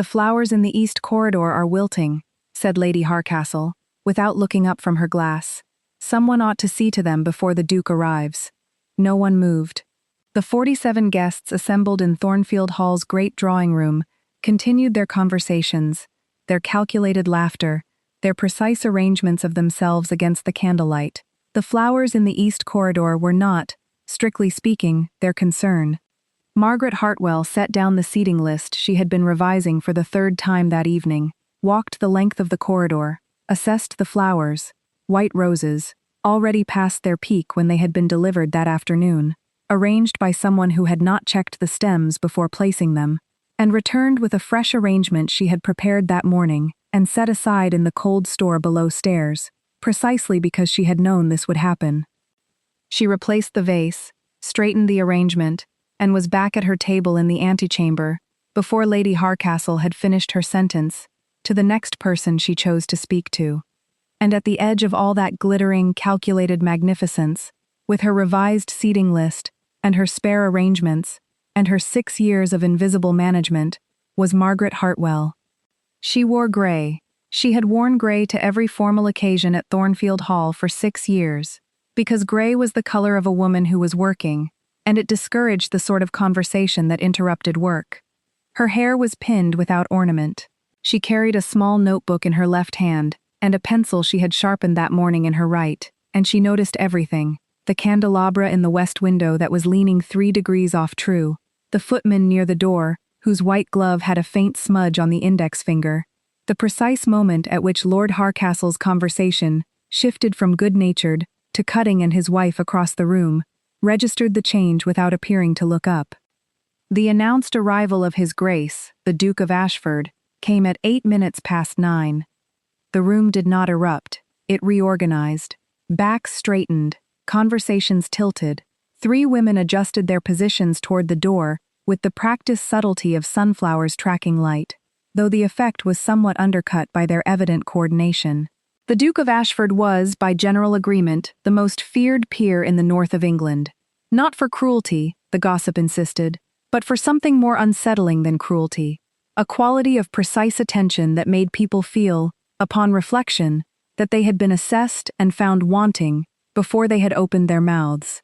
"The flowers in the east corridor are wilting," said Lady Hardcastle, without looking up from her glass. "Someone ought to see to them before the Duke arrives." No one moved. The 47 guests assembled in Thornfield Hall's great drawing-room continued their conversations, their calculated laughter, their precise arrangements of themselves against the candlelight. The flowers in the east corridor were not, strictly speaking, their concern. Margaret Hartwell set down the seating list she had been revising for the third time that evening, walked the length of the corridor, assessed the flowers, white roses, already past their peak when they had been delivered that afternoon, arranged by someone who had not checked the stems before placing them, and returned with a fresh arrangement she had prepared that morning and set aside in the cold store below stairs, precisely because she had known this would happen. She replaced the vase, straightened the arrangement, and was back at her table in the antechamber before Lady Hardcastle had finished her sentence to the next person she chose to speak to. And at the edge of all that glittering, calculated magnificence, with her revised seating list and her spare arrangements and her 6 years of invisible management, was Margaret Hartwell. She wore grey. She had worn grey to every formal occasion at Thornfield Hall for 6 years, because grey was the color of a woman who was working, and it discouraged the sort of conversation that interrupted work. Her hair was pinned without ornament. She carried a small notebook in her left hand, and a pencil she had sharpened that morning in her right, and she noticed everything: the candelabra in the west window that was leaning 3 degrees off true, the footman near the door, whose white glove had a faint smudge on the index finger, the precise moment at which Lord Hardcastle's conversation shifted from good-natured to Cutting and his wife across the room, registered the change without appearing to look up. The announced arrival of His Grace, the Duke of Ashford, came at 8 minutes past 9. The room did not erupt. It reorganized. Backs straightened, conversations tilted. 3 women adjusted their positions toward the door with the practiced subtlety of sunflowers tracking light, though the effect was somewhat undercut by their evident coordination. The Duke of Ashford was, by general agreement, the most feared peer in the north of England. Not for cruelty, the gossip insisted, but for something more unsettling than cruelty, a quality of precise attention that made people feel, upon reflection, that they had been assessed and found wanting before they had opened their mouths.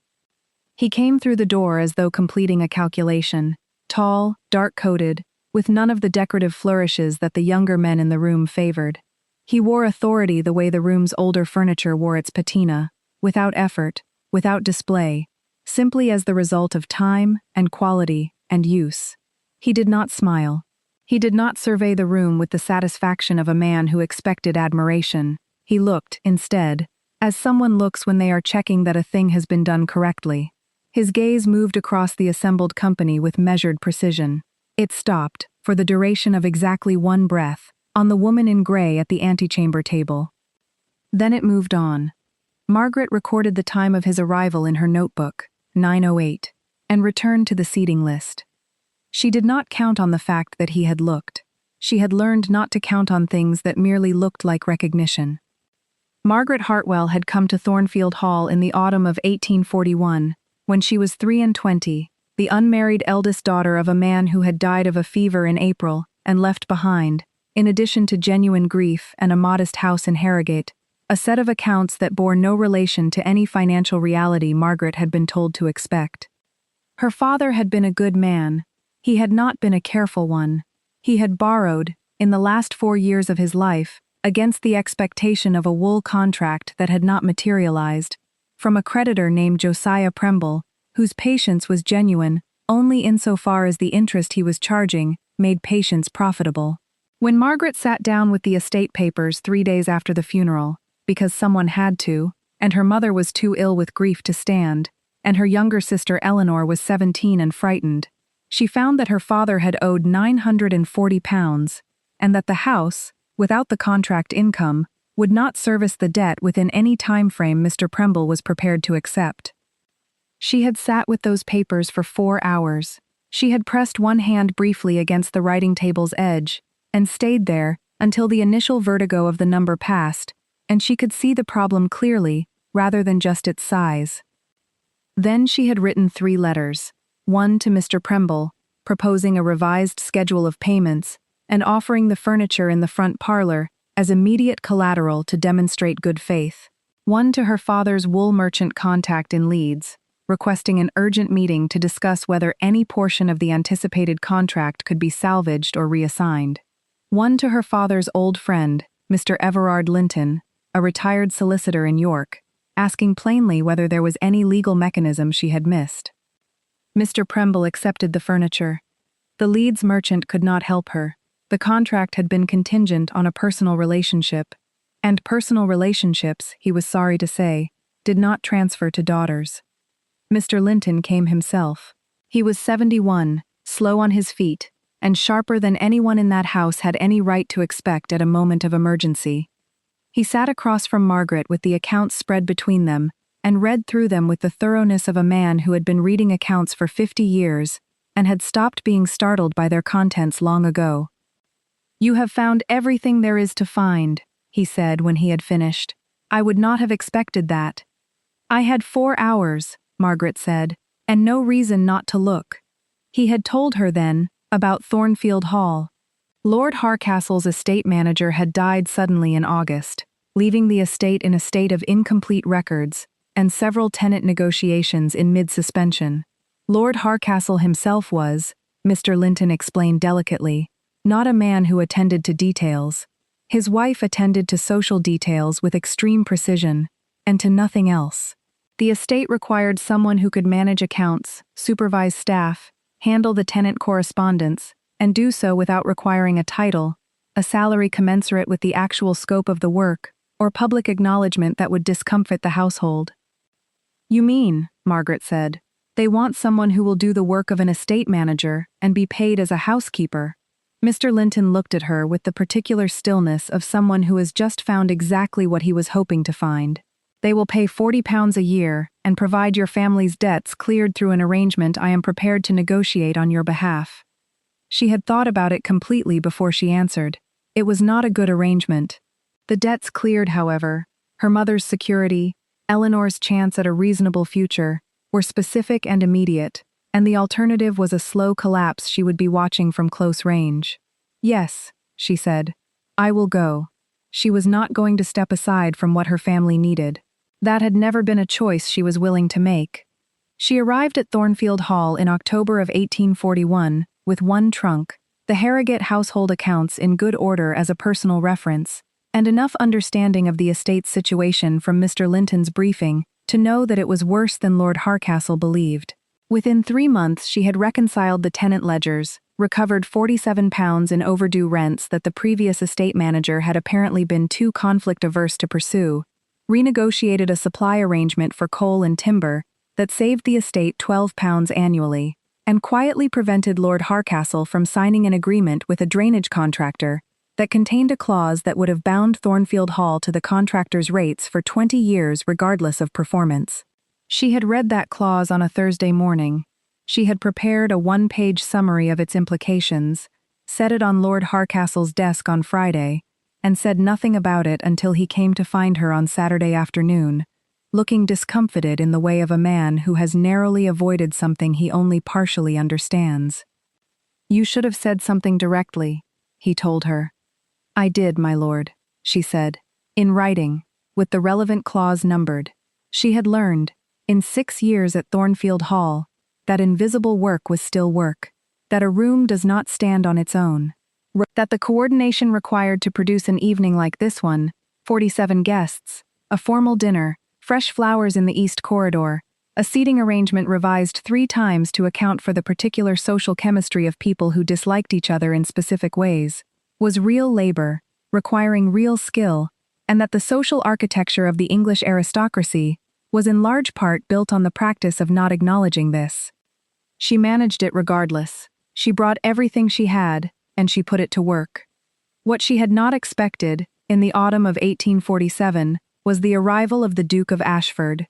He came through the door as though completing a calculation, tall, dark-coated, with none of the decorative flourishes that the younger men in the room favored. He wore authority the way the room's older furniture wore its patina, without effort, without display, simply as the result of time and quality and use. He did not smile. He did not survey the room with the satisfaction of a man who expected admiration. He looked, instead, as someone looks when they are checking that a thing has been done correctly. His gaze moved across the assembled company with measured precision. It stopped, for the duration of exactly 1 breath, on the woman in grey at the antechamber table. Then it moved on. Margaret recorded the time of his arrival in her notebook, 9:08, and returned to the seating list. She did not count on the fact that he had looked. She had learned not to count on things that merely looked like recognition. Margaret Hartwell had come to Thornfield Hall in the autumn of 1841, when she was 23, the unmarried eldest daughter of a man who had died of a fever in April and left behind, in addition to genuine grief and a modest house in Harrogate, a set of accounts that bore no relation to any financial reality Margaret had been told to expect. Her father had been a good man. He had not been a careful one. He had borrowed, in the last 4 years of his life, against the expectation of a wool contract that had not materialized, from a creditor named Josiah Premble, whose patience was genuine only insofar as the interest he was charging made patience profitable. When Margaret sat down with the estate papers 3 days after the funeral, because someone had to, and her mother was too ill with grief to stand, and her younger sister Eleanor was 17 and frightened, she found that her father had owed £940, and that the house, without the contract income, would not service the debt within any time frame Mr. Premble was prepared to accept. She had sat with those papers for 4 hours. She had pressed one hand briefly against the writing table's edge, and stayed there until the initial vertigo of the number passed, and she could see the problem clearly, rather than just its size. Then she had written 3 letters, one to Mr. Premble, proposing a revised schedule of payments, and offering the furniture in the front parlor as immediate collateral to demonstrate good faith. One to her father's wool merchant contact in Leeds, requesting an urgent meeting to discuss whether any portion of the anticipated contract could be salvaged or reassigned. One to her father's old friend, Mr. Everard Linton, a retired solicitor in York, asking plainly whether there was any legal mechanism she had missed. Mr. Premble accepted the furniture. The Leeds merchant could not help her. The contract had been contingent on a personal relationship, and personal relationships, he was sorry to say, did not transfer to daughters. Mr. Linton came himself. He was 71, slow on his feet, and sharper than anyone in that house had any right to expect at a moment of emergency. He sat across from Margaret with the accounts spread between them, and read through them with the thoroughness of a man who had been reading accounts for 50 years, and had stopped being startled by their contents long ago. "You have found everything there is to find," he said when he had finished. "I would not have expected that." "I had 4 hours," Margaret said, "and no reason not to look." He had told her then about Thornfield Hall. Lord Harcastle's estate manager had died suddenly in August, leaving the estate in a state of incomplete records, and several tenant negotiations in mid-suspension. Lord Harcastle himself was, Mr. Linton explained delicately, not a man who attended to details. His wife attended to social details with extreme precision, and to nothing else. The estate required someone who could manage accounts, supervise staff, handle the tenant correspondence, and do so without requiring a title, a salary commensurate with the actual scope of the work, or public acknowledgement that would discomfit the household. "You mean," Margaret said, "they want someone who will do the work of an estate manager and be paid as a housekeeper." Mr. Linton looked at her with the particular stillness of someone who has just found exactly what he was hoping to find. "They will pay £40 a year and provide your family's debts cleared through an arrangement I am prepared to negotiate on your behalf." She had thought about it completely before she answered. It was not a good arrangement. The debts cleared, however, her mother's security, Eleanor's chance at a reasonable future, were specific and immediate, and the alternative was a slow collapse she would be watching from close range. "Yes," she said, "I will go." She was not going to step aside from what her family needed. That had never been a choice she was willing to make. She arrived at Thornfield Hall in October of 1841 with one trunk, the Harrogate household accounts in good order as a personal reference, and enough understanding of the estate's situation from Mr. Linton's briefing to know that it was worse than Lord Harcastle believed. Within 3 months she had reconciled the tenant ledgers, recovered £47 in overdue rents that the previous estate manager had apparently been too conflict-averse to pursue, renegotiated a supply arrangement for coal and timber that saved the estate £12 annually, and quietly prevented Lord Harcastle from signing an agreement with a drainage contractor that contained a clause that would have bound Thornfield Hall to the contractor's rates for 20 years regardless of performance. She had read that clause on a Thursday morning. She had prepared a 1-page summary of its implications, set it on Lord Harcastle's desk on Friday, and said nothing about it until he came to find her on Saturday afternoon, looking discomfited in the way of a man who has narrowly avoided something he only partially understands. "You should have said something directly," he told her. "I did, my lord," she said, "in writing, with the relevant clause numbered." She had learned, in 6 years at Thornfield Hall, that invisible work was still work, that a room does not stand on its own, that the coordination required to produce an evening like this one, 47 guests, a formal dinner, fresh flowers in the east corridor, a seating arrangement revised 3 times to account for the particular social chemistry of people who disliked each other in specific ways, was real labor, requiring real skill, and that the social architecture of the English aristocracy was in large part built on the practice of not acknowledging this. She managed it regardless. She brought everything she had, and she put it to work. What she had not expected, in the autumn of 1847, was the arrival of the Duke of Ashford.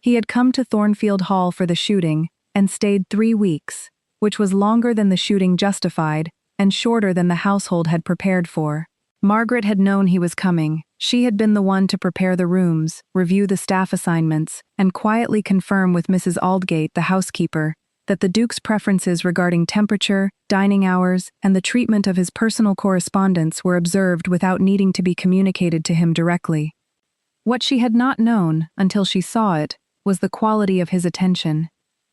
He had come to Thornfield Hall for the shooting, and stayed 3 weeks, which was longer than the shooting justified, and shorter than the household had prepared for. Margaret had known he was coming. She had been the one to prepare the rooms, review the staff assignments, and quietly confirm with Mrs. Aldgate, the housekeeper, that the Duke's preferences regarding temperature, dining hours, and the treatment of his personal correspondence were observed without needing to be communicated to him directly. What she had not known, until she saw it, was the quality of his attention.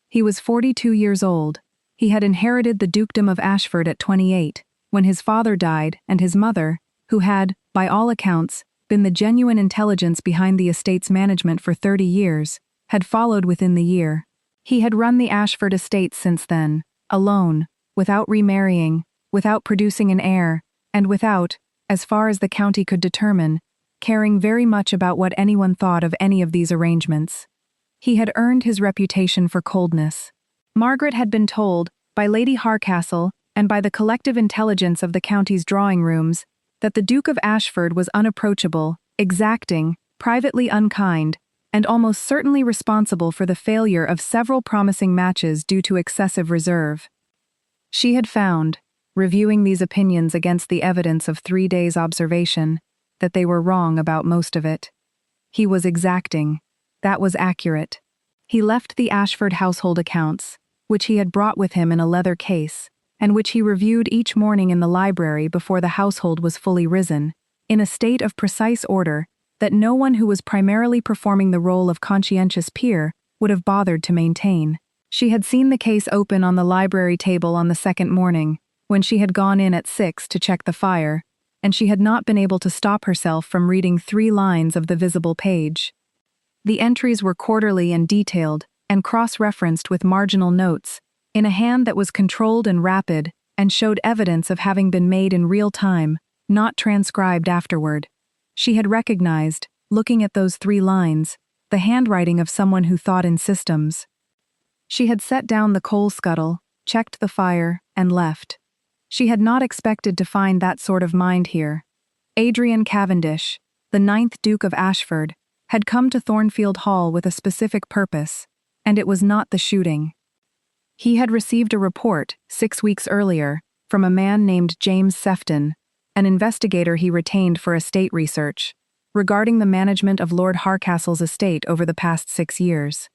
He was 42 years old. He had inherited the dukedom of Ashford at 28, when his father died, and his mother, who had, by all accounts, been the genuine intelligence behind the estate's management for 30 years, had followed within the year. He had run the Ashford estate since then, alone, without remarrying, without producing an heir, and without, as far as the county could determine, caring very much about what anyone thought of any of these arrangements. He had earned his reputation for coldness. Margaret had been told, by Lady Harcastle and by the collective intelligence of the county's drawing rooms, that the Duke of Ashford was unapproachable, exacting, privately unkind, and almost certainly responsible for the failure of several promising matches due to excessive reserve. She had found, reviewing these opinions against the evidence of 3 days' observation, that they were wrong about most of it. He was exacting. That was accurate. He left the Ashford household accounts, which he had brought with him in a leather case, and which he reviewed each morning in the library before the household was fully risen, in a state of precise order that no one who was primarily performing the role of conscientious peer would have bothered to maintain. She had seen the case open on the library table on the second morning, when she had gone in at 6 to check the fire, and she had not been able to stop herself from reading 3 lines of the visible page. The entries were quarterly and detailed, and cross-referenced with marginal notes, in a hand that was controlled and rapid, and showed evidence of having been made in real time, not transcribed afterward. She had recognized, looking at those 3 lines, the handwriting of someone who thought in systems. She had set down the coal scuttle, checked the fire, and left. She had not expected to find that sort of mind here. Adrian Cavendish, the 9th Duke of Ashford, had come to Thornfield Hall with a specific purpose, and it was not the shooting. He had received a report, 6 weeks earlier, from a man named James Sefton, an investigator he retained for estate research, regarding the management of Lord Harcastle's estate over the past 6 years.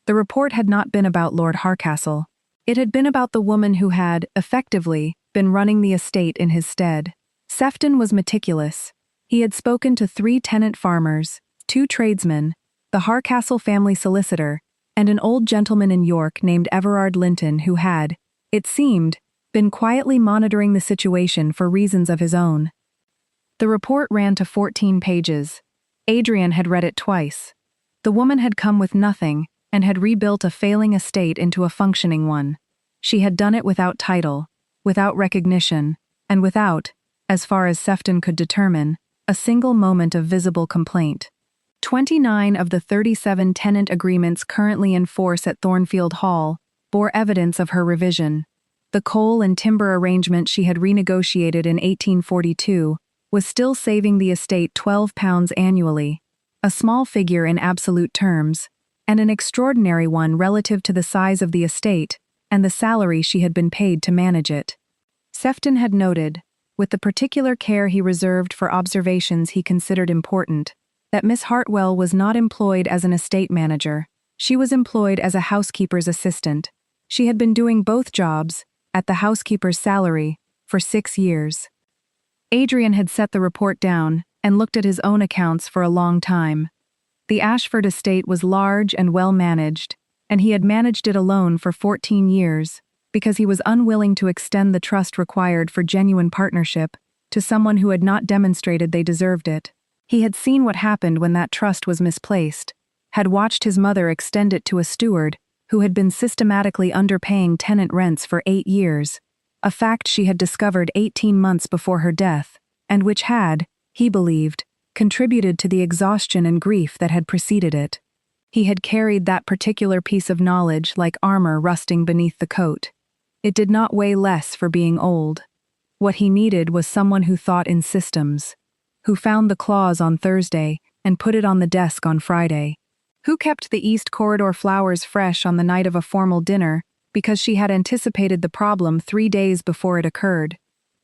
The report had not been about Lord Harcastle. It had been about the woman who had, effectively, been running the estate in his stead. Sefton was meticulous. He had spoken to 3 tenant farmers, 2 tradesmen, the Harcastle family solicitor, and an old gentleman in York named Everard Linton who had, it seemed, been quietly monitoring the situation for reasons of his own. The report ran to 14 pages. Adrian had read it twice. The woman had come with nothing and had rebuilt a failing estate into a functioning one. She had done it without title, without recognition, and without, as far as Sefton could determine, a single moment of visible complaint. 29 of the 37 tenant agreements currently in force at Thornfield Hall bore evidence of her revision. The coal and timber arrangement she had renegotiated in 1842 was still saving the estate £12 annually, a small figure in absolute terms, and an extraordinary one relative to the size of the estate and the salary she had been paid to manage it. Sefton had noted, with the particular care he reserved for observations he considered important, that Miss Hartwell was not employed as an estate manager. She was employed as a housekeeper's assistant. She had been doing both jobs, at the housekeeper's salary, for 6 years. Adrian had set the report down and looked at his own accounts for a long time. The Ashford estate was large and well managed, and he had managed it alone for 14 years because he was unwilling to extend the trust required for genuine partnership to someone who had not demonstrated they deserved it. He had seen what happened when that trust was misplaced, had watched his mother extend it to a steward who had been systematically underpaying tenant rents for 8 years, a fact she had discovered 18 months before her death, and which had, he believed, contributed to the exhaustion and grief that had preceded it. He had carried that particular piece of knowledge like armor rusting beneath the coat. It did not weigh less for being old. What he needed was someone who thought in systems, who found the clause on Thursday and put it on the desk on Friday, who kept the East Corridor flowers fresh on the night of a formal dinner because she had anticipated the problem 3 days before it occurred.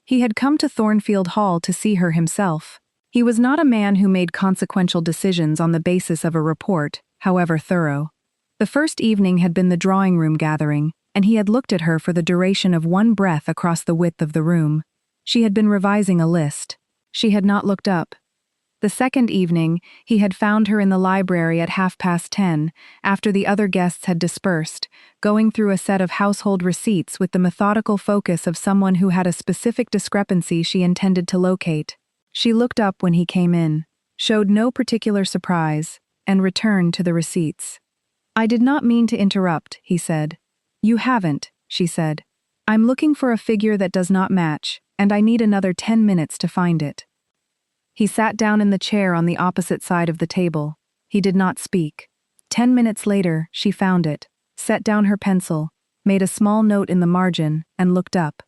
He had come to Thornfield Hall to see her himself. He was not a man who made consequential decisions on the basis of a report, however thorough. The first evening had been the drawing-room gathering, and he had looked at her for the duration of one breath across the width of the room. She had been revising a list. She had not looked up. The second evening, he had found her in the library at 10:30, after the other guests had dispersed, going through a set of household receipts with the methodical focus of someone who had a specific discrepancy she intended to locate. She looked up when he came in, showed no particular surprise, and returned to the receipts. "I did not mean to interrupt," he said. "You haven't," she said. "I'm looking for a figure that does not match, and I need another 10 minutes to find it." He sat down in the chair on the opposite side of the table. He did not speak. 10 minutes later, she found it, set down her pencil, made a small note in the margin, and looked up.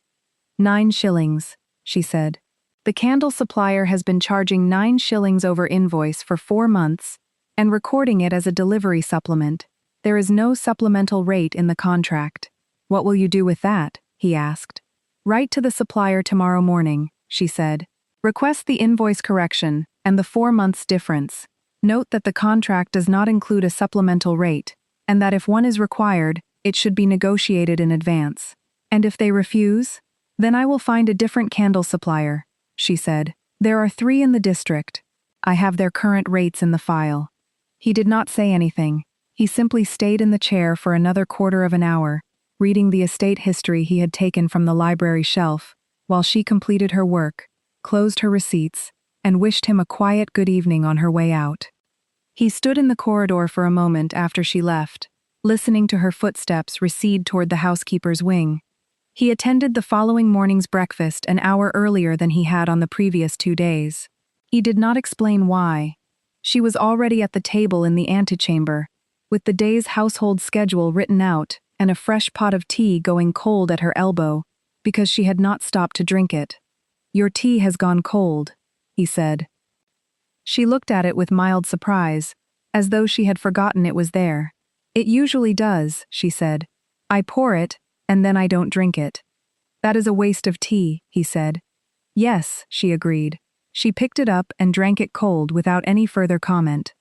9 shillings, she said. "The candle supplier has been charging 9 shillings over invoice for 4 months, and recording it as a delivery supplement. There is no supplemental rate in the contract. What will you do with that?" he asked. "Write to the supplier tomorrow morning," she said. "Request the invoice correction and the 4 months difference. Note that the contract does not include a supplemental rate, and that if one is required, it should be negotiated in advance. And if they refuse, then I will find a different candle supplier," she said. "There are 3 in the district. I have their current rates in the file." He did not say anything. He simply stayed in the chair for another quarter of an hour, reading the estate history he had taken from the library shelf, while she completed her work, closed her receipts, and wished him a quiet good evening on her way out. He stood in the corridor for a moment after she left, listening to her footsteps recede toward the housekeeper's wing. He attended the following morning's breakfast an hour earlier than he had on the previous 2 days. He did not explain why. She was already at the table in the antechamber, with the day's household schedule written out and a fresh pot of tea going cold at her elbow, because she had not stopped to drink it. "Your tea has gone cold," he said. She looked at it with mild surprise, as though she had forgotten it was there. "It usually does," she said. "I pour it, and then I don't drink it." "That is a waste of tea," he said. "Yes," she agreed. She picked it up and drank it cold without any further comment.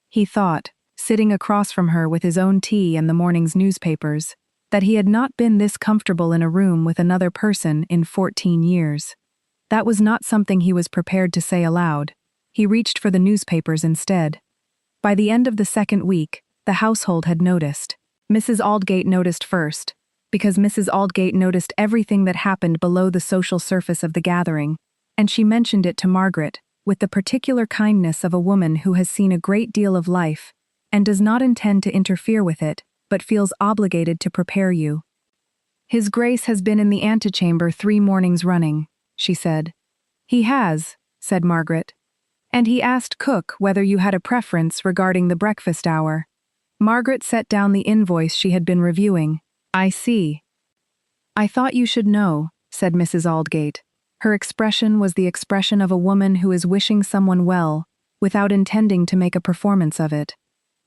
He thought, sitting across from her with his own tea and the morning's newspapers, that he had not been this comfortable in a room with another person in 14 years. That was not something he was prepared to say aloud. He reached for the newspapers instead. By the end of the second week, the household had noticed. Mrs. Aldgate noticed first, because Mrs. Aldgate noticed everything that happened below the social surface of the gathering, and she mentioned it to Margaret, with the particular kindness of a woman who has seen a great deal of life, and does not intend to interfere with it, but feels obligated to prepare you. "His Grace has been in the antechamber 3 mornings running," she said. "He has," said Margaret. "And he asked cook whether you had a preference regarding the breakfast hour." Margaret set down the invoice she had been reviewing. "I see." "I thought you should know," said Mrs. Aldgate. Her expression was the expression of a woman who is wishing someone well, without intending to make a performance of it.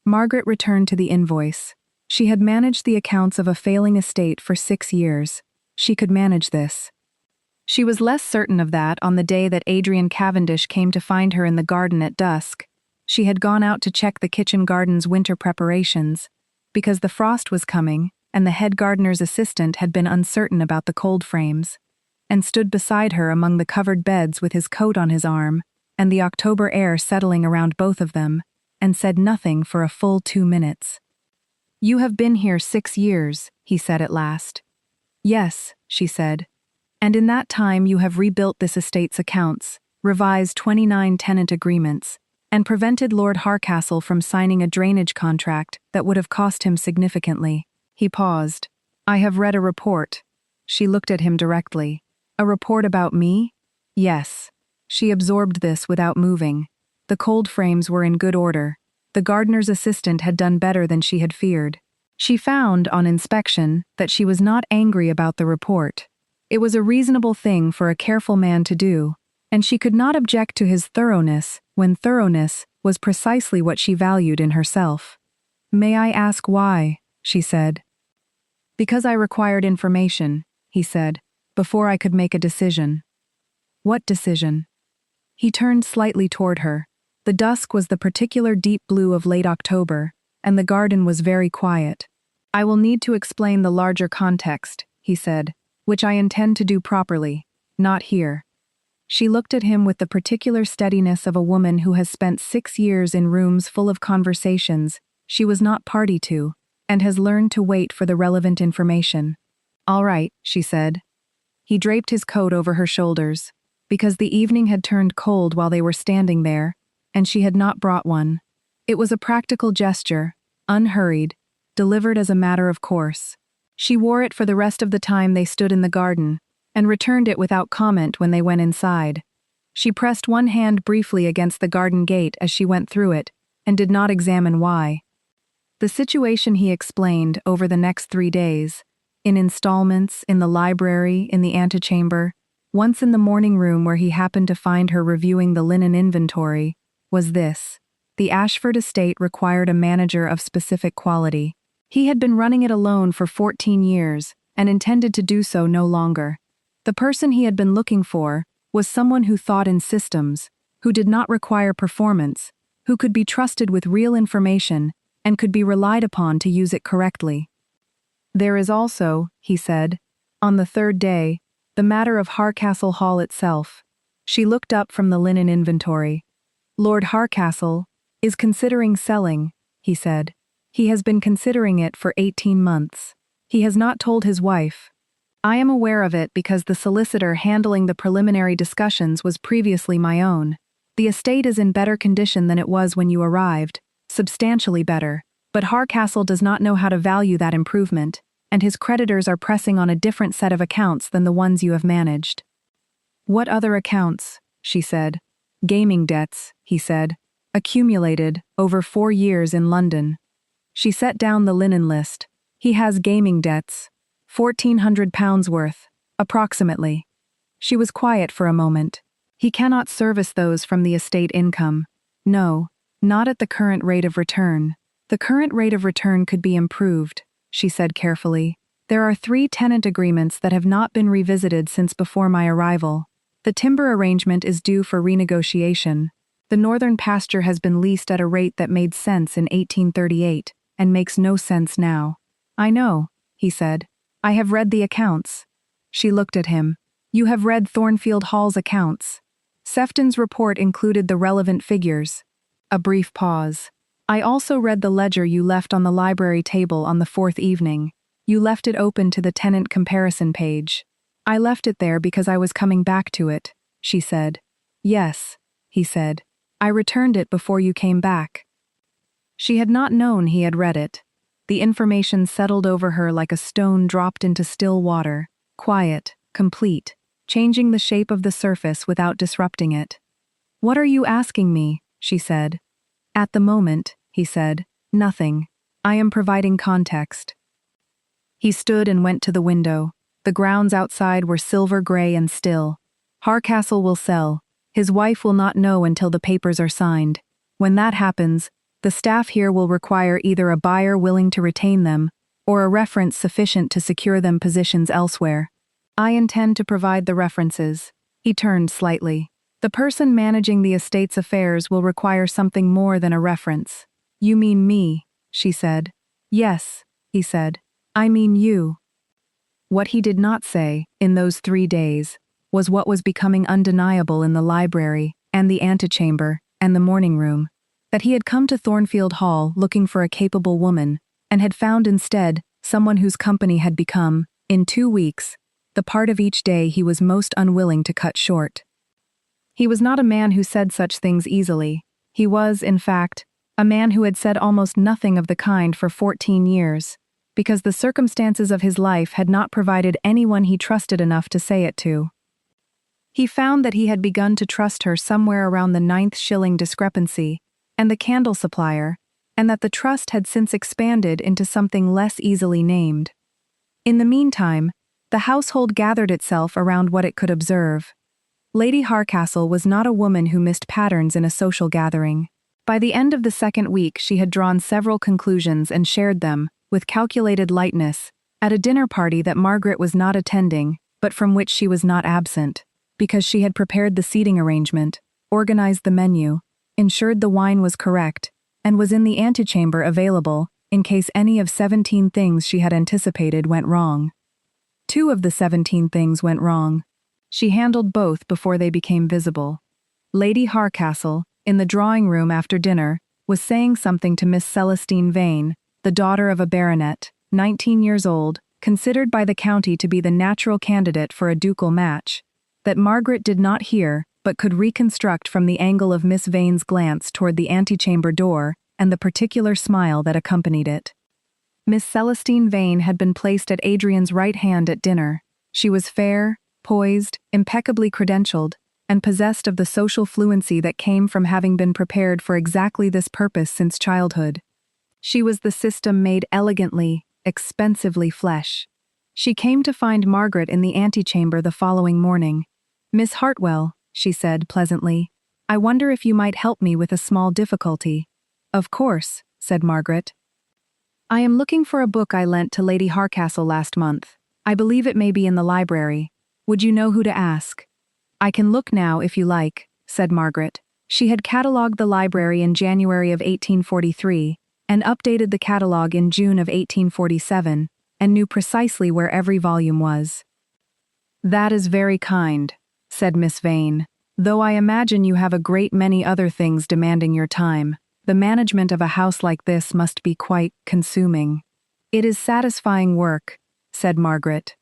Margaret returned to the invoice. She had managed the accounts of a failing estate for 6 years. She could manage this. She was less certain of that on the day that Adrian Cavendish came to find her in the garden at dusk. She had gone out to check the kitchen garden's winter preparations, because the frost was coming, and the head gardener's assistant had been uncertain about the cold frames, and stood beside her among the covered beds with his coat on his arm, and the October air settling around both of them, and said nothing for a full 2 minutes. "You have been here 6 years, he said at last. "Yes," she said. "And in that time you have rebuilt this estate's accounts, revised 29 tenant agreements, and prevented Lord Harcastle from signing a drainage contract that would have cost him significantly." He paused. "I have read a report." She looked at him directly. "A report about me?" "Yes." She absorbed this without moving. The cold frames were in good order. The gardener's assistant had done better than she had feared. She found, on inspection, that she was not angry about the report. It was a reasonable thing for a careful man to do, and she could not object to his thoroughness when thoroughness was precisely what she valued in herself. "May I ask why?" she said. "Because I required information," he said, "before I could make a decision." "What decision?" He turned slightly toward her. The dusk was the particular deep blue of late October, and the garden was very quiet. I will need to explain the larger context, he said, which I intend to do properly, not here. She looked at him with the particular steadiness of a woman who has spent 6 years in rooms full of conversations she was not party to, and has learned to wait for the relevant information. All right, she said. He draped his coat over her shoulders, because the evening had turned cold while they were standing there, and she had not brought one. It was a practical gesture, unhurried, delivered as a matter of course. She wore it for the rest of the time they stood in the garden, and returned it without comment when they went inside. She pressed one hand briefly against the garden gate as she went through it, and did not examine why. The situation he explained over the next 3 days, in installments, in the library, in the antechamber, once in the morning room where he happened to find her reviewing the linen inventory, was this. The Ashford estate required a manager of specific quality. He had been running it alone for 14 years, and intended to do so no longer. The person he had been looking for was someone who thought in systems, who did not require performance, who could be trusted with real information, and could be relied upon to use it correctly. There is also, he said, on the 3rd day, the matter of Hardcastle Hall itself. She looked up from the linen inventory. Lord Hardcastle is considering selling, he said. He has been considering it for 18 months. He has not told his wife. I am aware of it because the solicitor handling the preliminary discussions was previously my own. The estate is in better condition than it was when you arrived, substantially better, but Hardcastle does not know how to value that improvement, and his creditors are pressing on a different set of accounts than the ones you have managed. What other accounts? She said. Gaming debts, he said, accumulated over 4 years in London. She set down the linen list. He has gaming debts, £1,400 worth, approximately. She was quiet for a moment. He cannot service those from the estate income. No, not at the current rate of return. The current rate of return could be improved, she said carefully. There are 3 tenant agreements that have not been revisited since before my arrival. The timber arrangement is due for renegotiation. The northern pasture has been leased at a rate that made sense in 1838, and makes no sense now. I know, he said. I have read the accounts. She looked at him. You have read Thornfield Hall's accounts. Sefton's report included the relevant figures. A brief pause. I also read the ledger you left on the library table on the 4th evening. You left it open to the tenant comparison page. I left it there because I was coming back to it, she said. Yes, he said. I returned it before you came back. She had not known he had read it. The information settled over her like a stone dropped into still water, quiet, complete, changing the shape of the surface without disrupting it. What are you asking me? She said. At the moment, he said, nothing. I am providing context. He stood and went to the window. The grounds outside were silver gray and still. Hardcastle will sell. His wife will not know until the papers are signed. When that happens, the staff here will require either a buyer willing to retain them, or a reference sufficient to secure them positions elsewhere. I intend to provide the references. He turned slightly. The person managing the estate's affairs will require something more than a reference. You mean me, she said. Yes, he said. I mean you. What he did not say, in those 3 days, was what was becoming undeniable in the library, and the antechamber, and the morning room, that he had come to Thornfield Hall looking for a capable woman, and had found instead someone whose company had become, in 2 weeks, the part of each day he was most unwilling to cut short. He was not a man who said such things easily. He was, in fact, a man who had said almost nothing of the kind for 14 years, because the circumstances of his life had not provided anyone he trusted enough to say it to. He found that he had begun to trust her somewhere around the 9th shilling discrepancy, and the candle supplier, and that the trust had since expanded into something less easily named. In the meantime, the household gathered itself around what it could observe. Lady Hardcastle was not a woman who missed patterns in a social gathering. By the end of the 2nd week she had drawn several conclusions and shared them, with calculated lightness, at a dinner party that Margaret was not attending, but from which she was not absent, because she had prepared the seating arrangement, organized the menu, ensured the wine was correct, and was in the antechamber available, in case any of 17 things she had anticipated went wrong. 2 of the 17 things went wrong. She handled both before they became visible. Lady Harcastle, in the drawing room after dinner, was saying something to Miss Celestine Vane, the daughter of a baronet, 19 years old, considered by the county to be the natural candidate for a ducal match, that Margaret did not hear but could reconstruct from the angle of Miss Vane's glance toward the antechamber door and the particular smile that accompanied it. Miss Celestine Vane had been placed at Adrian's right hand at dinner. She was fair, poised, impeccably credentialed, and possessed of the social fluency that came from having been prepared for exactly this purpose since childhood. She was the system made elegantly, expensively flesh. She came to find Margaret in the antechamber the following morning. "Miss Hartwell," she said pleasantly, "I wonder if you might help me with a small difficulty." "Of course," said Margaret. "I am looking for a book I lent to Lady Harcastle last month. I believe it may be in the library. Would you know who to ask?" "I can look now if you like," said Margaret. She had catalogued the library in January of 1843, and updated the catalogue in June of 1847, and knew precisely where every volume was. "That is very kind," said Miss Vane, "though I imagine you have a great many other things demanding your time. The management of a house like this must be quite consuming." "It is satisfying work," said Margaret.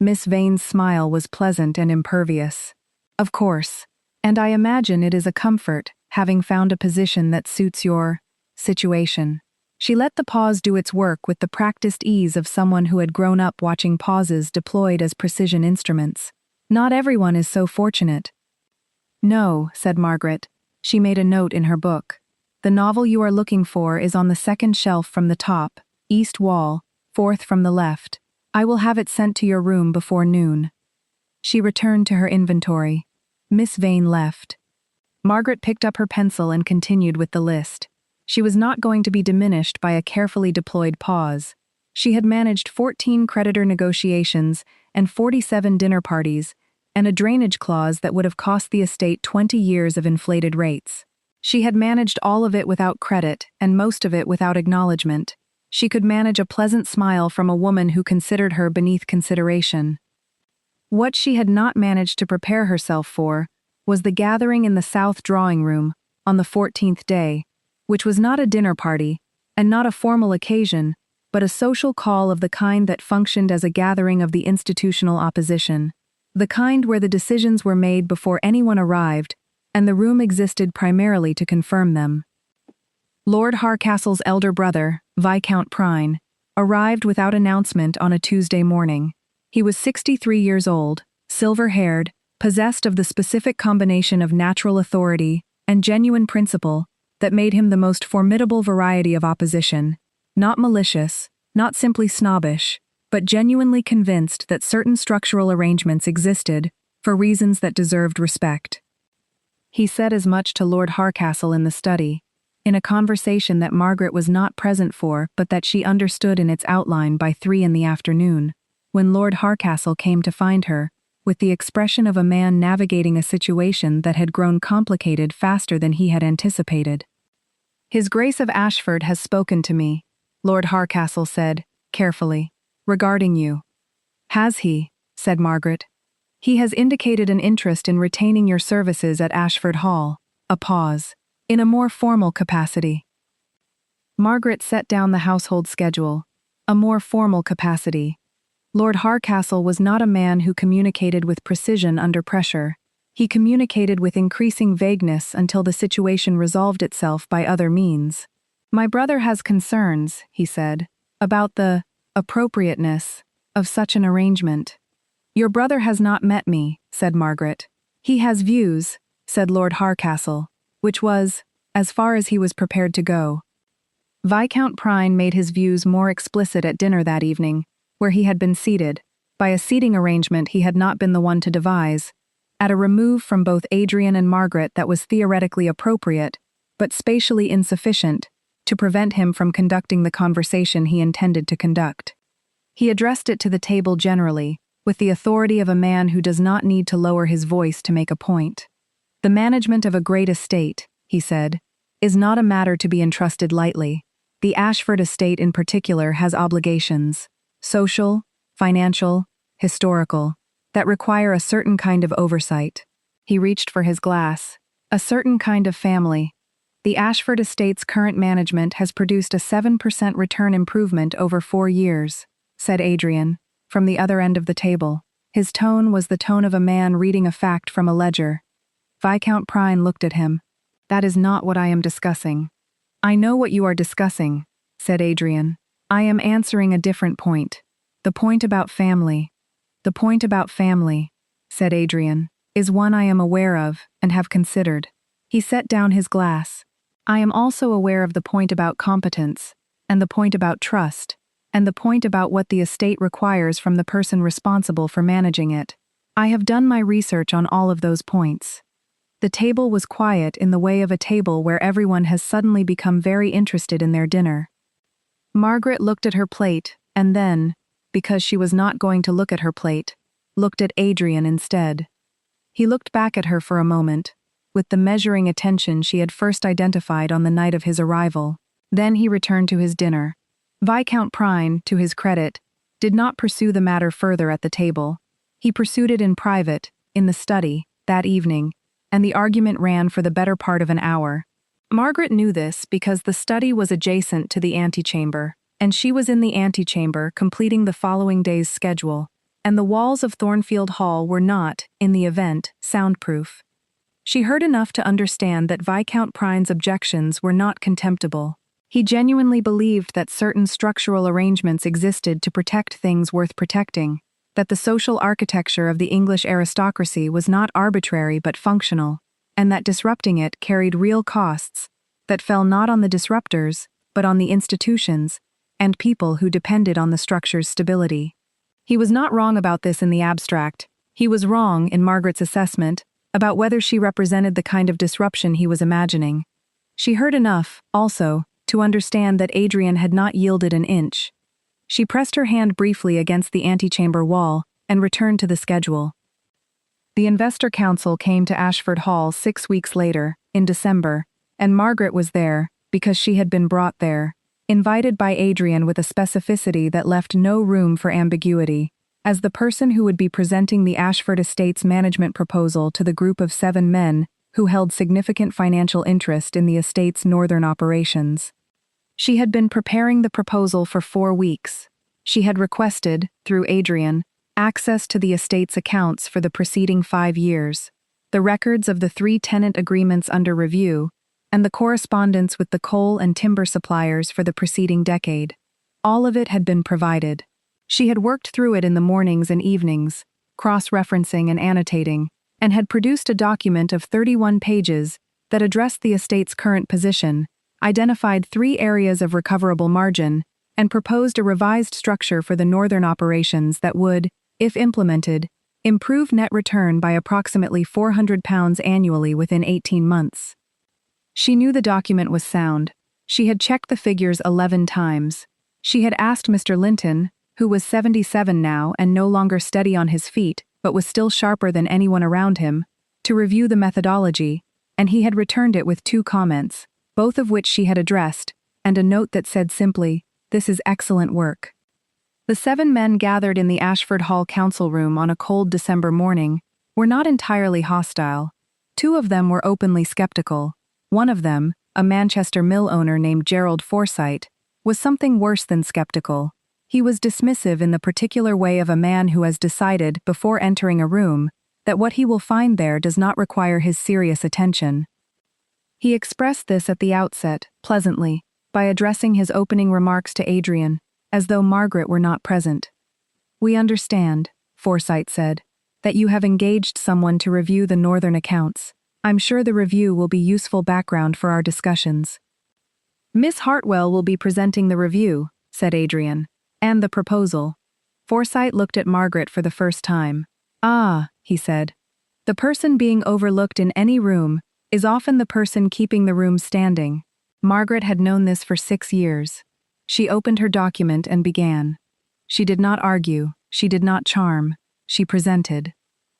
Miss Vane's smile was pleasant and impervious. "Of course, and I imagine it is a comfort, having found a position that suits your situation." She let the pause do its work with the practiced ease of someone who had grown up watching pauses deployed as precision instruments. "Not everyone is so fortunate." "No," said Margaret. She made a note in her book. "The novel you are looking for is on the second shelf from the top, east wall, fourth from the left. I will have it sent to your room before noon." She returned to her inventory. Miss Vane left. Margaret picked up her pencil and continued with the list. She was not going to be diminished by a carefully deployed pause. She had managed 14 creditor negotiations and 47 dinner parties, and a drainage clause that would have cost the estate 20 years of inflated rates. She had managed all of it without credit, and most of it without acknowledgement. She could manage a pleasant smile from a woman who considered her beneath consideration. What she had not managed to prepare herself for was the gathering in the south drawing room on the 14th day, which was not a dinner party, and not a formal occasion, but a social call of the kind that functioned as a gathering of the institutional opposition, the kind where the decisions were made before anyone arrived, and the room existed primarily to confirm them. Lord Harcastle's elder brother, Viscount Prine, arrived without announcement on a Tuesday morning. He was 63 years old, silver-haired, possessed of the specific combination of natural authority and genuine principle that made him the most formidable variety of opposition, not malicious, not simply snobbish, but genuinely convinced that certain structural arrangements existed for reasons that deserved respect. He said as much to Lord Harcastle in the study, in a conversation that Margaret was not present for but that she understood in its outline by 3 in the afternoon, when Lord Harcastle came to find her, with the expression of a man navigating a situation that had grown complicated faster than he had anticipated. "His Grace of Ashford has spoken to me," Lord Harcastle said, carefully, "regarding you." "Has he?" said Margaret. "He has indicated an interest in retaining your services at Ashford Hall." A pause. "In a more formal capacity." Margaret set down the household schedule. A more formal capacity. Lord Harcastle was not a man who communicated with precision under pressure. He communicated with increasing vagueness until the situation resolved itself by other means. "My brother has concerns," he said, "about the appropriateness of such an arrangement." "Your brother has not met me," said Margaret. "He has views," said Lord Harcastle, which was, as far as he was prepared to go. Viscount Prine made his views more explicit at dinner that evening, where he had been seated, by a seating arrangement he had not been the one to devise, at a remove from both Adrian and Margaret that was theoretically appropriate, but spatially insufficient, to prevent him from conducting the conversation he intended to conduct. He addressed it to the table generally, with the authority of a man who does not need to lower his voice to make a point. "The management of a great estate," he said, "is not a matter to be entrusted lightly. The Ashford estate in particular has obligations, social, financial, historical, that require a certain kind of oversight. He reached for his glass. A certain kind of family. The Ashford estate's current management has produced a 7% return improvement over 4 years, said Adrian, from the other end of the table. His tone was the tone of a man reading a fact from a ledger. Viscount Prine looked at him. That is not what I am discussing. I know what you are discussing, said Adrian. I am answering a different point. The point about family. The point about family, said Adrian, is one I am aware of and have considered. He set down his glass. I am also aware of the point about competence, and the point about trust, and the point about what the estate requires from the person responsible for managing it. I have done my research on all of those points. The table was quiet in the way of a table where everyone has suddenly become very interested in their dinner. Margaret looked at her plate, and then, because she was not going to look at her plate, looked at Adrian instead. He looked back at her for a moment, with the measuring attention she had first identified on the night of his arrival. Then he returned to his dinner. Viscount Prine, to his credit, did not pursue the matter further at the table. He pursued it in private, in the study, that evening, and the argument ran for the better part of an hour. Margaret knew this because the study was adjacent to the antechamber, and she was in the antechamber completing the following day's schedule, and the walls of Thornfield Hall were not, in the event, soundproof. She heard enough to understand that Viscount Prine's objections were not contemptible. He genuinely believed that certain structural arrangements existed to protect things worth protecting, that the social architecture of the English aristocracy was not arbitrary but functional, and that disrupting it carried real costs that fell not on the disruptors, but on the institutions and people who depended on the structure's stability. He was not wrong about this in the abstract. He was wrong, in Margaret's assessment, about whether she represented the kind of disruption he was imagining. She heard enough, also, to understand that Adrian had not yielded an inch. She pressed her hand briefly against the antechamber wall and returned to the schedule. The Investor Council came to Ashford Hall 6 weeks later, in December, and Margaret was there, because she had been brought there, invited by Adrian with a specificity that left no room for ambiguity, as the person who would be presenting the Ashford Estates management proposal to the group of 7 men who held significant financial interest in the estate's northern operations. She had been preparing the proposal for 4 weeks. She had requested, through Adrian, access to the estate's accounts for the preceding 5 years, the records of the 3 tenant agreements under review, and the correspondence with the coal and timber suppliers for the preceding decade. All of it had been provided. She had worked through it in the mornings and evenings, cross-referencing and annotating, and had produced a document of 31 pages that addressed the estate's current position, identified 3 areas of recoverable margin, and proposed a revised structure for the northern operations that would, if implemented, improve net return by approximately £400 annually within 18 months. She knew the document was sound. She had checked the figures 11 times. She had asked Mr. Linton, who was 77 now and no longer steady on his feet, but was still sharper than anyone around him, to review the methodology, and he had returned it with 2 comments, both of which she had addressed, and a note that said simply, "This is excellent work." The 7 men gathered in the Ashford Hall council room on a cold December morning were not entirely hostile. 2 of them were openly skeptical. One of them, a Manchester mill owner named Gerald Forsyte, was something worse than skeptical. He was dismissive in the particular way of a man who has decided, before entering a room, that what he will find there does not require his serious attention. He expressed this at the outset, pleasantly, by addressing his opening remarks to Adrian, as though Margaret were not present. "We understand," Forsyte said, "that you have engaged someone to review the northern accounts. I'm sure the review will be useful background for our discussions." "Miss Hartwell will be presenting the review," said Adrian, "and the proposal." Forsyte looked at Margaret for the first time. "Ah," he said. "The person being overlooked in any room is often the person keeping the room standing." Margaret had known this for 6 years. She opened her document and began. She did not argue, she did not charm, she presented.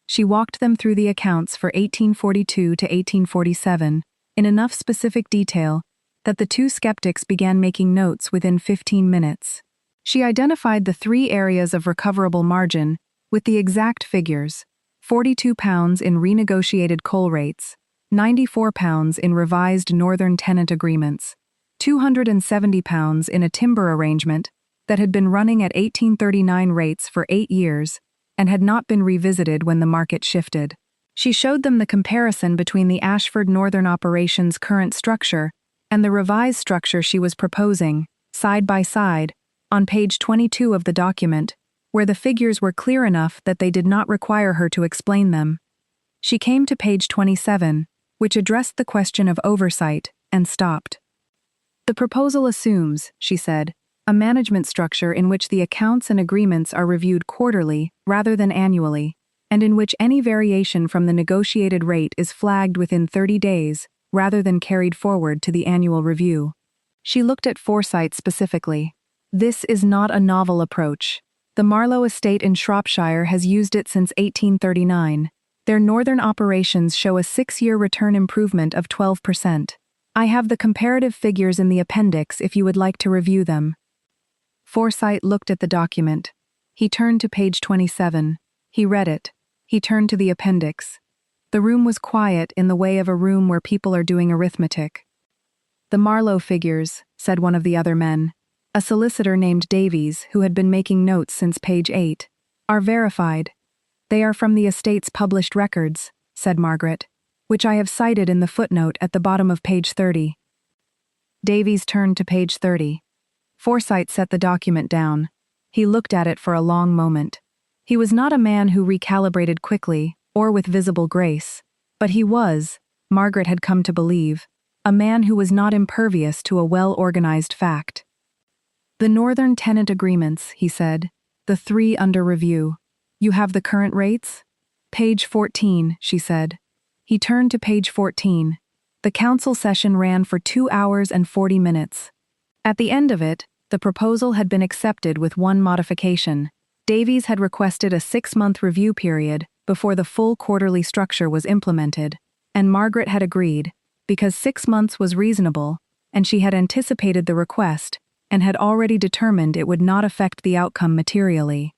She walked them through the accounts for 1842 to 1847 in enough specific detail that the two skeptics began making notes within 15 minutes. She identified the 3 areas of recoverable margin with the exact figures: £42 in renegotiated coal rates, £94 in revised Northern tenant agreements, £270 in a timber arrangement that had been running at 1839 rates for 8 years and had not been revisited when the market shifted. She showed them the comparison between the Ashford Northern operations' current structure and the revised structure she was proposing, side by side, on page 22 of the document, where the figures were clear enough that they did not require her to explain them. She came to page 27, which addressed the question of oversight, and stopped. The proposal assumes, she said, a management structure in which the accounts and agreements are reviewed quarterly rather than annually, and in which any variation from the negotiated rate is flagged within 30 days rather than carried forward to the annual review. She looked at Forsyth specifically. This is not a novel approach. The Marlow estate in Shropshire has used it since 1839. Their northern operations show a 6-year return improvement of 12%. I have the comparative figures in the appendix if you would like to review them. Forsyth looked at the document. He turned to page 27. He read it. He turned to the appendix. The room was quiet in the way of a room where people are doing arithmetic. The Marlow figures, said one of the other men, a solicitor named Davies who had been making notes since page 8, are verified. They are from the estate's published records, said Margaret, which I have cited in the footnote at the bottom of page 30. Davies turned to page 30. Forsyth set the document down. He looked at it for a long moment. He was not a man who recalibrated quickly or with visible grace, but he was, Margaret had come to believe, a man who was not impervious to a well-organized fact. The Northern tenant agreements, he said, the 3 under review. You have the current rates? Page 14, she said. He turned to page 14. The council session ran for 2 hours and 40 minutes. At the end of it, the proposal had been accepted with one modification. Davies had requested a 6-month review period before the full quarterly structure was implemented, and Margaret had agreed, because 6 months was reasonable, and she had anticipated the request, and had already determined it would not affect the outcome materially.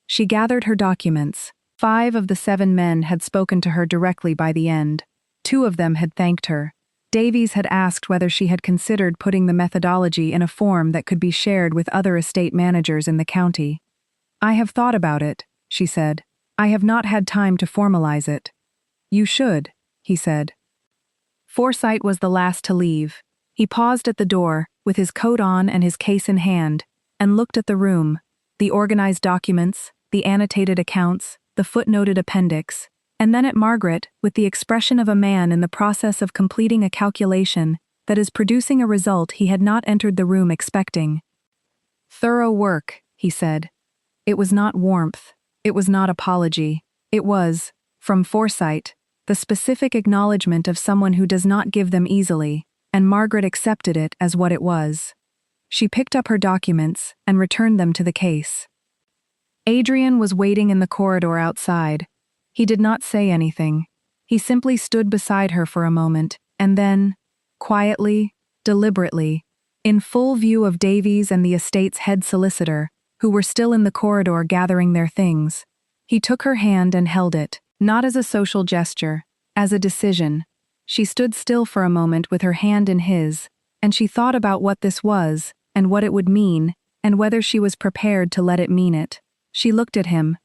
She gathered her documents. 5 of the 7 men had spoken to her directly by the end. 2 of them had thanked her. Davies had asked whether she had considered putting the methodology in a form that could be shared with other estate managers in the county. I have thought about it, she said. I have not had time to formalize it. You should, he said. Forsyth was the last to leave. He paused at the door, with his coat on and his case in hand, and looked at the room, the organized documents, the annotated accounts, the footnoted appendix, and then at Margaret with the expression of a man in the process of completing a calculation that is producing a result he had not entered the room expecting. Thorough work, he said. It was not warmth. It was not apology. It was, from Forsyth, the specific acknowledgement of someone who does not give them easily, and Margaret accepted it as what it was. She picked up her documents and returned them to the case. Adrian was waiting in the corridor outside. He did not say anything. He simply stood beside her for a moment, and then, quietly, deliberately, in full view of Davies and the estate's head solicitor, who were still in the corridor gathering their things, he took her hand and held it, not as a social gesture, as a decision. She stood still for a moment with her hand in his, and she thought about what this was, and what it would mean, and whether she was prepared to let it mean it. She looked at him.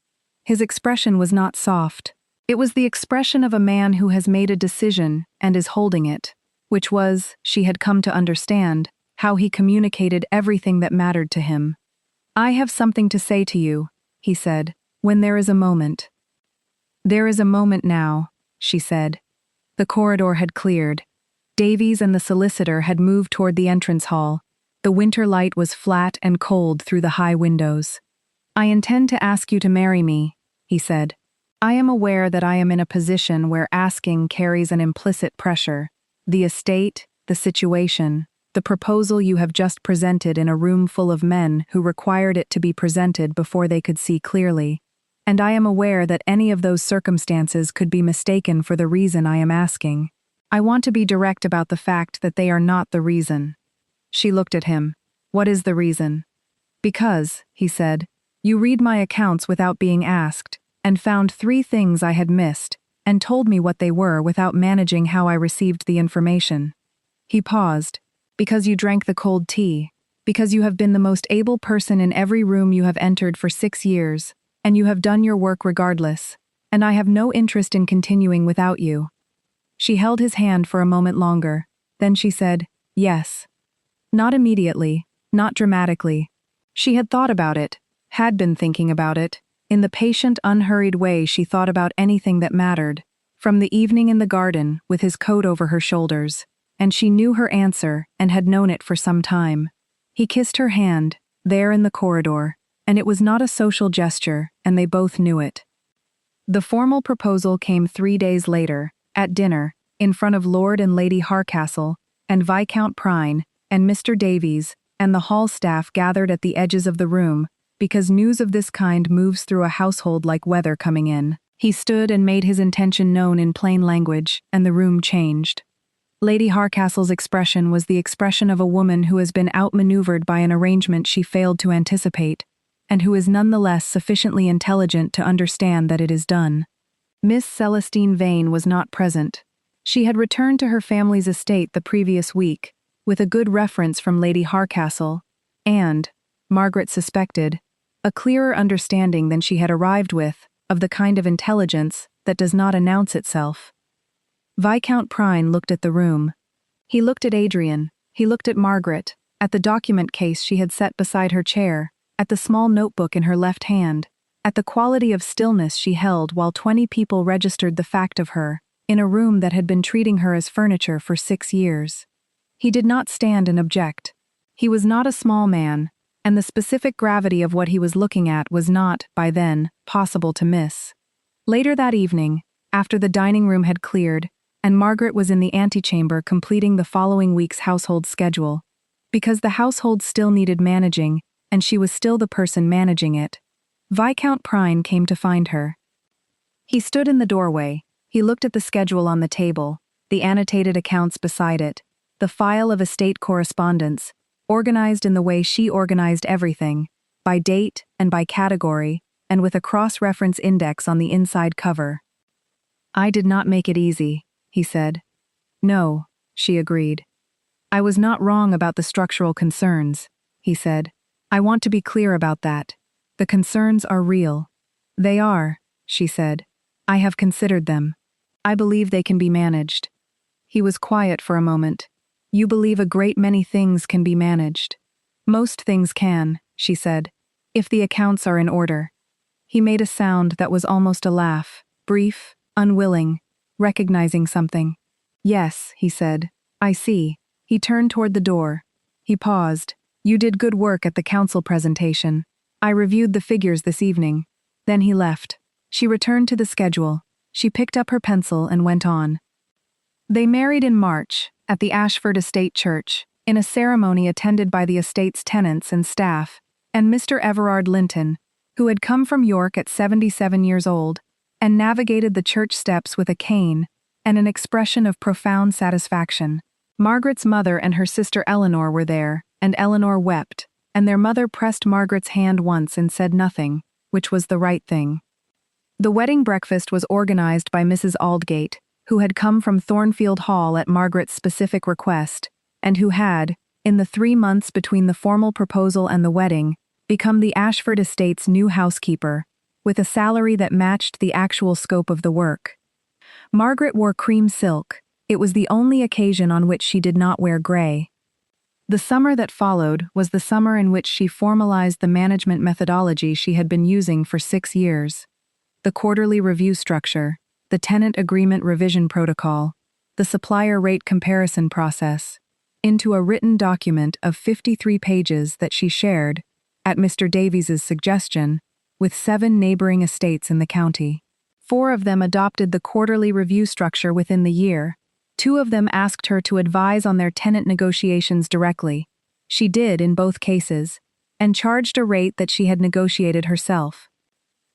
His expression was not soft. It was the expression of a man who has made a decision and is holding it, which was, she had come to understand, how he communicated everything that mattered to him. I have something to say to you, he said, when there is a moment. There is a moment now, she said. The corridor had cleared. Davies and the solicitor had moved toward the entrance hall. The winter light was flat and cold through the high windows. I intend to ask you to marry me, he said. I am aware that I am in a position where asking carries an implicit pressure. The estate, the situation, the proposal you have just presented in a room full of men who required it to be presented before they could see clearly, and I am aware that any of those circumstances could be mistaken for the reason I am asking. I want to be direct about the fact that they are not the reason." She looked at him. "What is the reason?" "Because," he said, "you read my accounts without being asked, and found 3 things I had missed, and told me what they were without managing how I received the information." He paused. "Because you drank the cold tea. Because you have been the most able person in every room you have entered for 6 years, and you have done your work regardless, and I have no interest in continuing without you." She held his hand for a moment longer, then she said, "Yes." Not immediately, not dramatically. She had thought about it, had been thinking about it, in the patient, unhurried way she thought about anything that mattered, from the evening in the garden with his coat over her shoulders, and she knew her answer and had known it for some time. He kissed her hand, there in the corridor, and it was not a social gesture, and they both knew it. The formal proposal came 3 days later, at dinner, in front of Lord and Lady Harcastle, and Viscount Prine, and Mr. Davies, and the hall staff gathered at the edges of the room, because news of this kind moves through a household like weather coming in. He stood and made his intention known in plain language, and the room changed. Lady Harcastle's expression was the expression of a woman who has been outmaneuvered by an arrangement she failed to anticipate, and who is nonetheless sufficiently intelligent to understand that it is done. Miss Celestine Vane was not present. She had returned to her family's estate the previous week, with a good reference from Lady Harcastle, and, Margaret suspected, a clearer understanding than she had arrived with of the kind of intelligence that does not announce itself. Viscount Prine looked at the room. He looked at Adrian, he looked at Margaret, at the document case she had set beside her chair, at the small notebook in her left hand, at the quality of stillness she held while 20 people registered the fact of her, in a room that had been treating her as furniture for 6 years. He did not stand and object. He was not a small man, and the specific gravity of what he was looking at was not, by then, possible to miss. Later that evening, after the dining room had cleared, and Margaret was in the antechamber completing the following week's household schedule, because the household still needed managing, and she was still the person managing it, Viscount Prine came to find her. He stood in the doorway. He looked at the schedule on the table, the annotated accounts beside it, the file of estate correspondence, organized in the way she organized everything, by date and by category, and with a cross-reference index on the inside cover. "I did not make it easy," he said. "No," she agreed. "I was not wrong about the structural concerns," he said. "I want to be clear about that. The concerns are real." "They are," she said. "I have considered them. I believe they can be managed." He was quiet for a moment. "You believe a great many things can be managed." "Most things can," she said, "if the accounts are in order." He made a sound that was almost a laugh, brief, unwilling, recognizing something. "Yes," he said, "I see." He turned toward the door. He paused. "You did good work at the council presentation. I reviewed the figures this evening." Then he left. She returned to the schedule. She picked up her pencil and went on. They married in March, at the Ashford Estate Church, in a ceremony attended by the estate's tenants and staff, and Mr. Everard Linton, who had come from York at 77 years old, and navigated the church steps with a cane and an expression of profound satisfaction. Margaret's mother and her sister Eleanor were there, and Eleanor wept, and their mother pressed Margaret's hand once and said nothing, which was the right thing. The wedding breakfast was organized by Mrs. Aldgate, who had come from Thornfield Hall at Margaret's specific request, and who had, in the 3 months between the formal proposal and the wedding, become the Ashford Estate's new housekeeper, with a salary that matched the actual scope of the work. Margaret wore cream silk. It was the only occasion on which she did not wear gray. The summer that followed was the summer in which she formalized the management methodology she had been using for 6 years. The quarterly review structure, the tenant agreement revision protocol, the supplier rate comparison process, into a written document of 53 pages that she shared, at Mr. Davies's suggestion, with 7 neighboring estates in the county. 4 of them adopted the quarterly review structure within the year. 2 of them asked her to advise on their tenant negotiations directly. She did in both cases, and charged a rate that she had negotiated herself.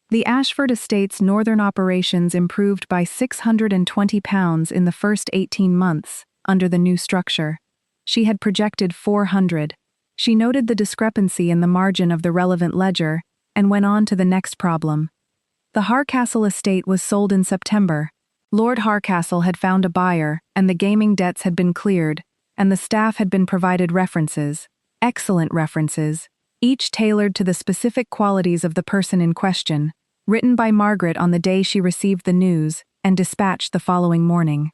The Ashford Estate's northern operations improved by £620 in the first 18 months, under the new structure. She had projected 400. She noted the discrepancy in the margin of the relevant ledger, and went on to the next problem. The Harcastle estate was sold in September. Lord Harcastle had found a buyer, and the gaming debts had been cleared, and the staff had been provided references, excellent references, each tailored to the specific qualities of the person in question, written by Margaret on the day she received the news, and dispatched the following morning.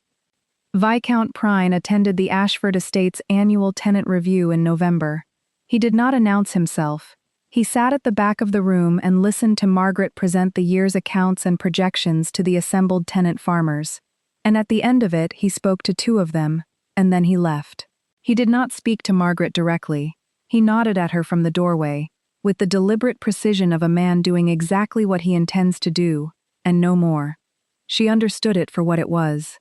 Viscount Prine attended the Ashford Estate's annual tenant review in November. He did not announce himself. He sat at the back of the room and listened to Margaret present the year's accounts and projections to the assembled tenant farmers. And at the end of it, he spoke to two of them, and then he left. He did not speak to Margaret directly. He nodded at her from the doorway, with the deliberate precision of a man doing exactly what he intends to do, and no more. She understood it for what it was.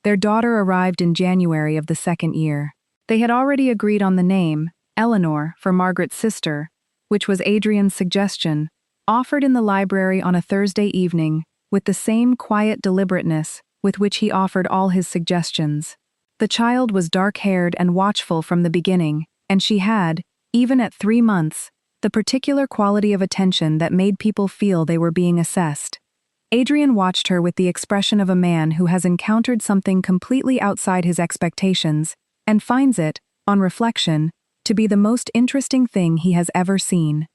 Their daughter arrived in January of the second year. They had already agreed on the name, Eleanor, for Margaret's sister, which was Adrian's suggestion, offered in the library on a Thursday evening, with the same quiet deliberateness with which he offered all his suggestions. The child was dark-haired and watchful from the beginning, and she had, even at 3 months, the particular quality of attention that made people feel they were being assessed. Adrian watched her with the expression of a man who has encountered something completely outside his expectations, and finds it, on reflection, to be the most interesting thing he has ever seen.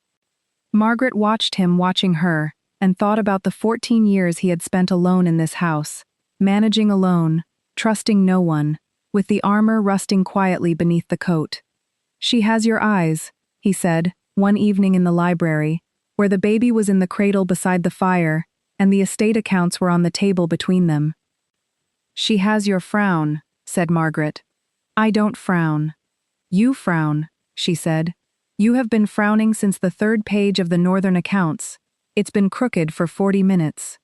Margaret watched him watching her, and thought about the 14 years he had spent alone in this house, managing alone, trusting no one, with the armor rusting quietly beneath the coat. "She has your eyes," he said, one evening in the library, where the baby was in the cradle beside the fire, and the estate accounts were on the table between them. "She has your frown," said Margaret. "I don't frown." "You frown," she said. "You have been frowning since the 3rd page of the Northern accounts. It's been crooked for 40 minutes.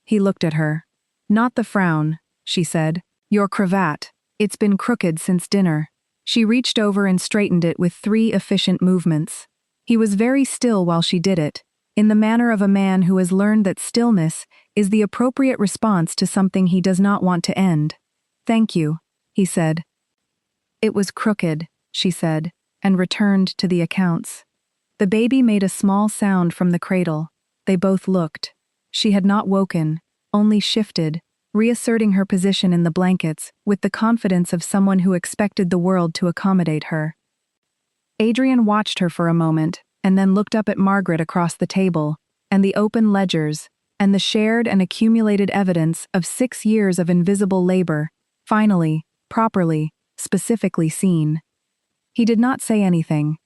He looked at her. "Not the frown," she said. "Your cravat. It's been crooked since dinner." She reached over and straightened it with 3 efficient movements. He was very still while she did it, in the manner of a man who has learned that stillness is the appropriate response to something he does not want to end. "Thank you," he said. "It was crooked," she said, and returned to the accounts. The baby made a small sound from the cradle. They both looked. She had not woken, only shifted, reasserting her position in the blankets with the confidence of someone who expected the world to accommodate her. Adrian watched her for a moment, and then looked up at Margaret across the table, and the open ledgers, and the shared and accumulated evidence of 6 years of invisible labor, finally, properly, specifically seen. He did not say anything.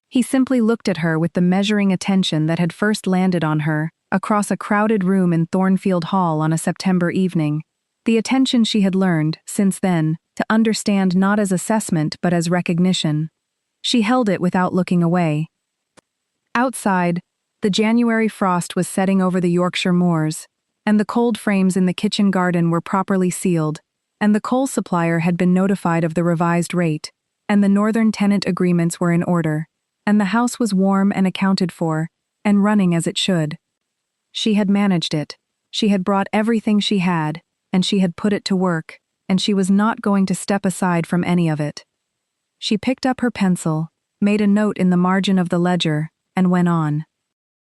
He simply looked at her with the measuring attention that had first landed on her, across a crowded room in Thornfield Hall on a September evening, the attention she had learned, since then, to understand not as assessment but as recognition. She held it without looking away. Outside, the January frost was setting over the Yorkshire moors, and the cold frames in the kitchen garden were properly sealed, and the coal supplier had been notified of the revised rate, and the northern tenant agreements were in order, and the house was warm and accounted for, and running as it should. She had managed it. She had brought everything she had, and she had put it to work, and she was not going to step aside from any of it. She picked up her pencil, made a note in the margin of the ledger, and went on.